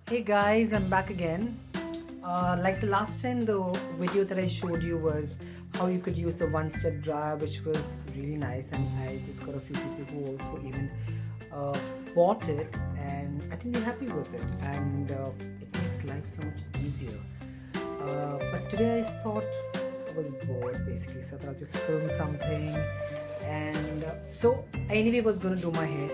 Hey guys, I'm back again. Like the last time, the video that I showed you was how you could use the one-step dryer, which was really nice, and I just got a few people who also even uh, bought it, and I think they're happy with it, and it makes life so much easier. But today I thought I was bored basically, so I thought I'll just film something, and so I anyway was gonna do my hair.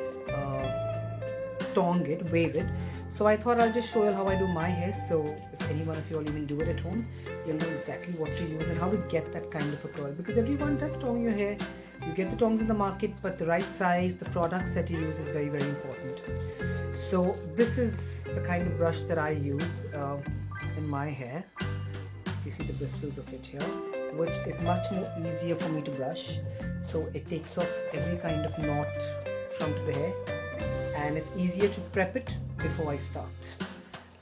Tong it, wave it. So I thought I'll just show you how I do my hair. So if any one of you all even do it at home, you'll know exactly what to use and how to get that kind of a curl. Because everyone does tong your hair. You get the tongs in the market, but the right size, the products that you use is very, very important. So this is the kind of brush that I use in my hair. You see the bristles of it here, which is much more easier for me to brush. So it takes off every kind of knot from the hair, and it's easier to prep it before I start.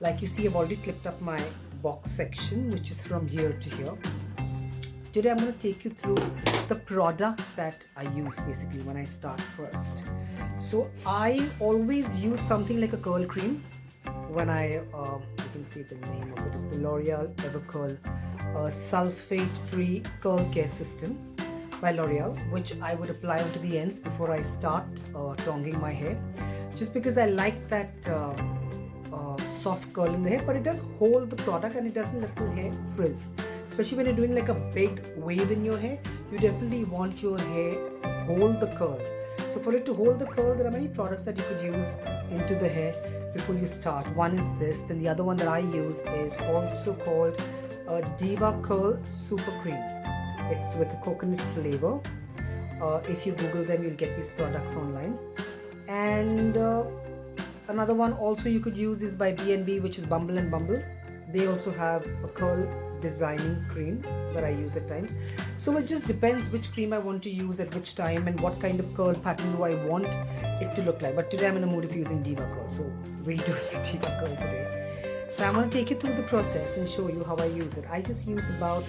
Like you see, I've already clipped up my box section, which is from here to here. Today I'm going to take you through the products that I use basically when I start first. So I always use something like a curl cream when you can see the name of it is the L'Oreal Evercurl Sulfate Free Curl Care System by L'Oreal, which I would apply onto the ends before I start tonging my hair, just because I like that soft curl in the hair, but it does hold the product and it doesn't let the hair frizz. Especially when you're doing like a big wave in your hair, you definitely want your hair to hold the curl. So for it to hold the curl, there are many products that you could use into the hair before you start. One is this, then the other one that I use is also called Diva Curl Super Cream. It's with a coconut flavor. If you Google them, you'll get these products online. And another one also you could use is by B&B, which is Bumble and Bumble. They also have a curl designing cream that I use at times. So it just depends which cream I want to use at which time and what kind of curl pattern do I want it to look like. But today I'm in the mood of using Diva Curl, so we'll do the Diva Curl today. So I'm going to take you through the process and show you how I use it. I just use about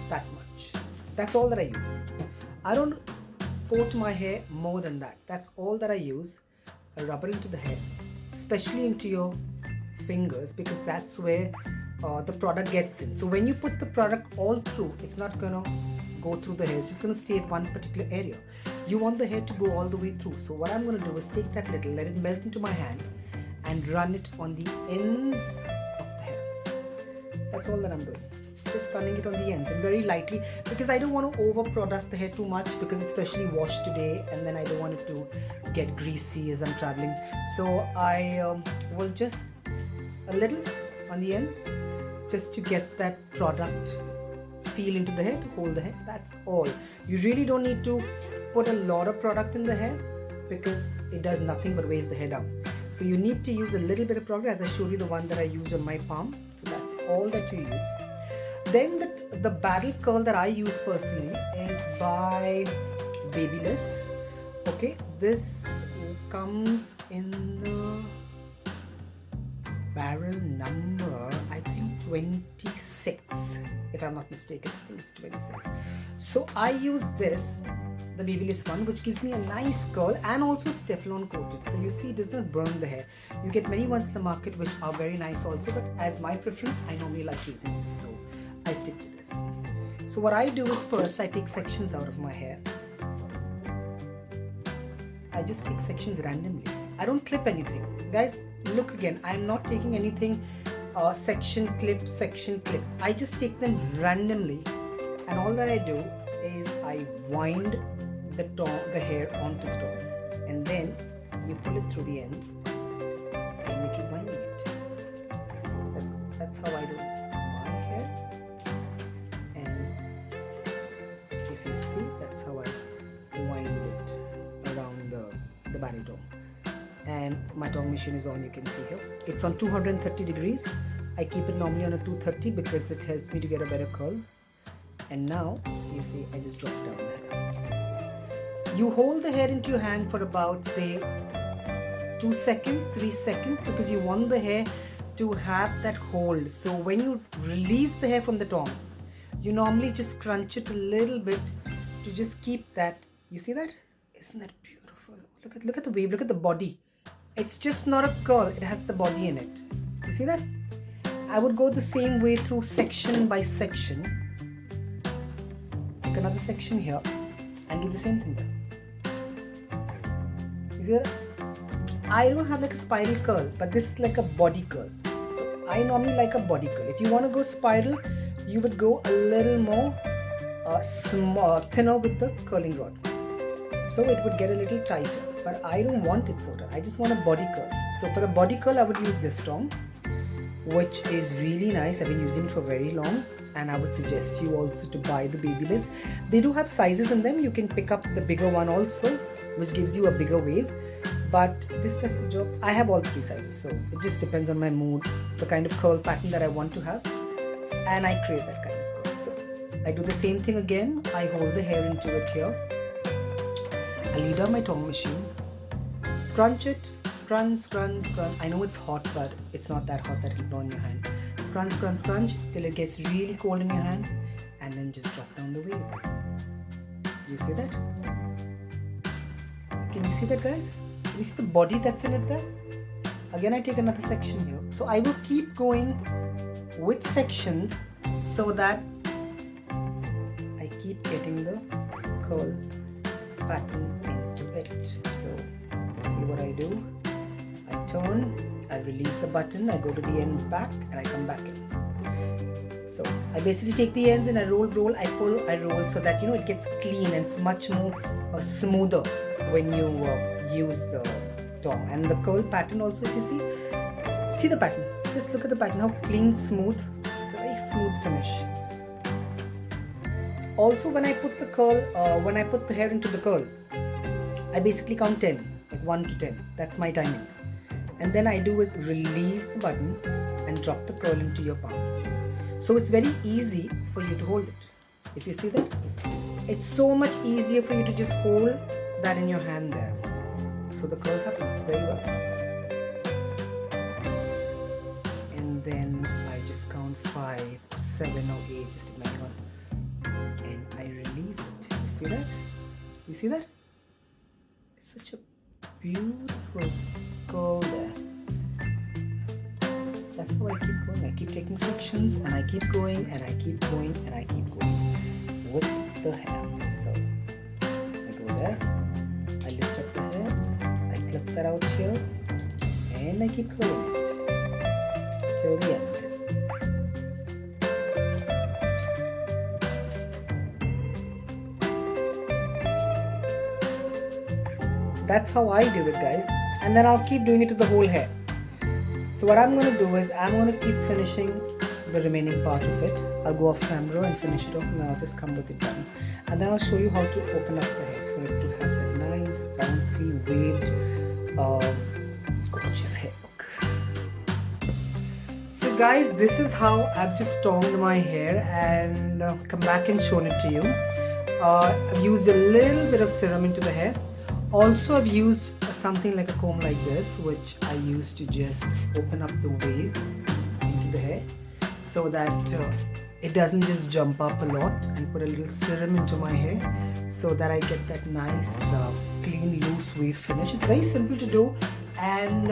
that much. That's all that I use. I don't coat my hair more than that. That's all that I use. I rub it into the hair, especially into your fingers, because that's where the product gets in. So when you put the product all through, it's not gonna go through the hair. It's just gonna stay at one particular area. You want the hair to go all the way through. So what I'm gonna do is take that little, let it melt into my hands, and run it on the ends of the hair. That's all that I'm doing. Just running it on the ends and very lightly, because I don't want to over product the hair too much, because it's freshly washed today and then I don't want it to get greasy as I'm traveling. So I will just a little on the ends, just to get that product feel into the hair, to hold the hair. That's all. You really don't need to put a lot of product in the hair, because it does nothing but weighs the hair down. So you need to use a little bit of product, as I showed you the one that I used on my palm. So that's all that you use. Then the battle curl that I use personally is by Babyliss. Okay, this comes in the barrel number, I think 26, if I'm not mistaken. I think it's 26. So I use this, the Babyliss one, which gives me a nice curl, and also it's Teflon coated. So you see, it does not burn the hair. You get many ones in the market which are very nice also, but as my preference, I normally like using this. So I stick to this. So what I do is, first I take sections out of my hair. I just take sections randomly. I don't clip anything. Guys, look again. I am not taking anything section clip. I just take them randomly, and all that I do is I wind the hair onto the top, and then you pull it through the ends and you keep winding it. That's how I do my hair. If you see, that's how I wind it around the barrel tong. And my tong machine is on, you can see here. It's on 230 degrees. I keep it normally on a 230 because it helps me to get a better curl. And now, you see, I just drop down the hair. You hold the hair into your hand for about, say, 2 seconds, 3 seconds, because you want the hair to have that hold. So when you release the hair from the tong, you normally just crunch it a little bit to just keep that. You see that? Isn't that beautiful? Look at the wave, look at the body. it's just not a curl, it has the body in it. You see that? I would go the same way through section by section. Take another section here and do the same thing there. You see that? I don't have like a spiral curl, but this is like a body curl. So I normally like a body curl. If you want to go spiral, you would go a little more thinner with the curling rod. So it would get a little tighter. But I don't want it so tight. I just want a body curl. So for a body curl, I would use this tong, which is really nice. I've been using it for very long, and I would suggest you also to buy the Babyliss. They do have sizes in them. You can pick up the bigger one also, which gives you a bigger wave. But this does the job. I have all three sizes, so it just depends on my mood, the kind of curl pattern that I want to have, and I create that kind of curl. So I do the same thing again. I hold the hair into it here. I lead down my tong machine, scrunch it, scrunch. I know it's hot, but it's not that hot that it'll burn your hand. Scrunch till it gets really cold in your hand, and then just drop down the wave. You see that? Can you see that, guys? Can you see the body that's in it there? Again, I take another section here. So I will keep going with sections so that I keep getting the curl pattern into it. So see what I do. I turn, I release the button, I go to the end back, and I come back in. So I basically take the ends and I roll, I pull, I roll, so that it gets clean and it's much more smoother when you use the tong. And the curl pattern also, if you see the pattern, just look at the pattern, how clean, smooth. It's a very smooth finish. Also, when I put the curl, when I put the hair into the curl, I basically count 10, like 1 to 10. That's my timing. And then I do is release the button and drop the curl into your palm. So it's very easy for you to hold it. If you see that, it's so much easier for you to just hold that in your hand there. So the curl happens very well. And then I just count 5, 7 or 8, just depending on. And I release it. You see that? You see that? It's such a beautiful curl there. That's how I keep going. I keep taking sections and I keep going and I keep going and I keep going with the hair. So I go there, I lift up the hair, I clip that out here, and I keep curling it till the end. That's how I do it, guys, and then I'll keep doing it to the whole hair. So what I'm going to do is I'm going to keep finishing the remaining part of it. I'll go off camera and finish it off, and then I'll just come with it done, and then I'll show you how to open up the hair for it to have that nice bouncy waved gorgeous hair look. So guys, this is how I've just tonged my hair and come back and shown it to you. I've used a little bit of serum into the hair. Also, I've used something like a comb like this, which I use to just open up the wave into the hair so that it doesn't just jump up a lot, and put a little serum into my hair so that I get that nice clean loose wave finish. It's very simple to do, and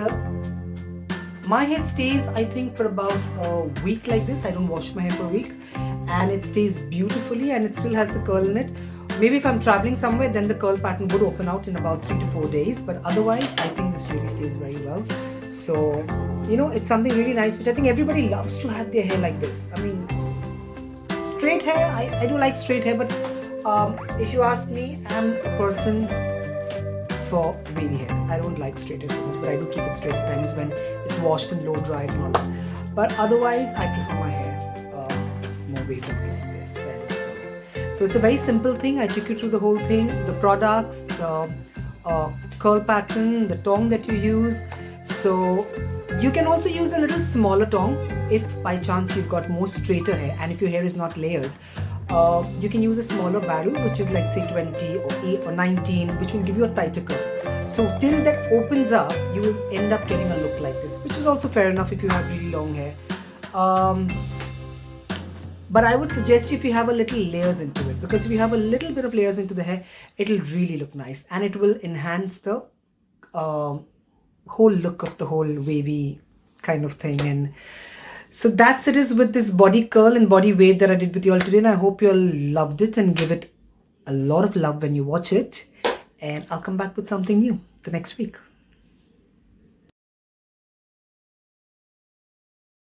my hair stays, I think, for about a week like this. I don't wash my hair for a week, and it stays beautifully, and it still has the curl in it. Maybe if I'm traveling somewhere, then the curl pattern would open out in about 3 to 4 days. But otherwise, I think this really stays very well. So, it's something really nice, which I think everybody loves to have their hair like this. I mean, straight hair, I do like straight hair, but if you ask me, I'm a person for wavy hair. I don't like straight hair so much, but I do keep it straight at times when it's washed and blow dried and all that. But otherwise, I prefer my hair more wavy like this. So it's a very simple thing. I took you through the whole thing, the products, the curl pattern, the tong that you use. So you can also use a little smaller tong if by chance you've got more straighter hair, and if your hair is not layered. You can use a smaller barrel, which is like say 20 or 8 or 19, which will give you a tighter curl. So till that opens up, you will end up getting a look like this, which is also fair enough if you have really long hair. But I would suggest you if you have a little layers into it, because if you have a little bit of layers into the hair, it'll really look nice, and it will enhance the whole look of the whole wavy kind of thing. And so that's it is with this body curl and body wave that I did with you all today, and I hope you all loved it and give it a lot of love when you watch it. And I'll come back with something new the next week.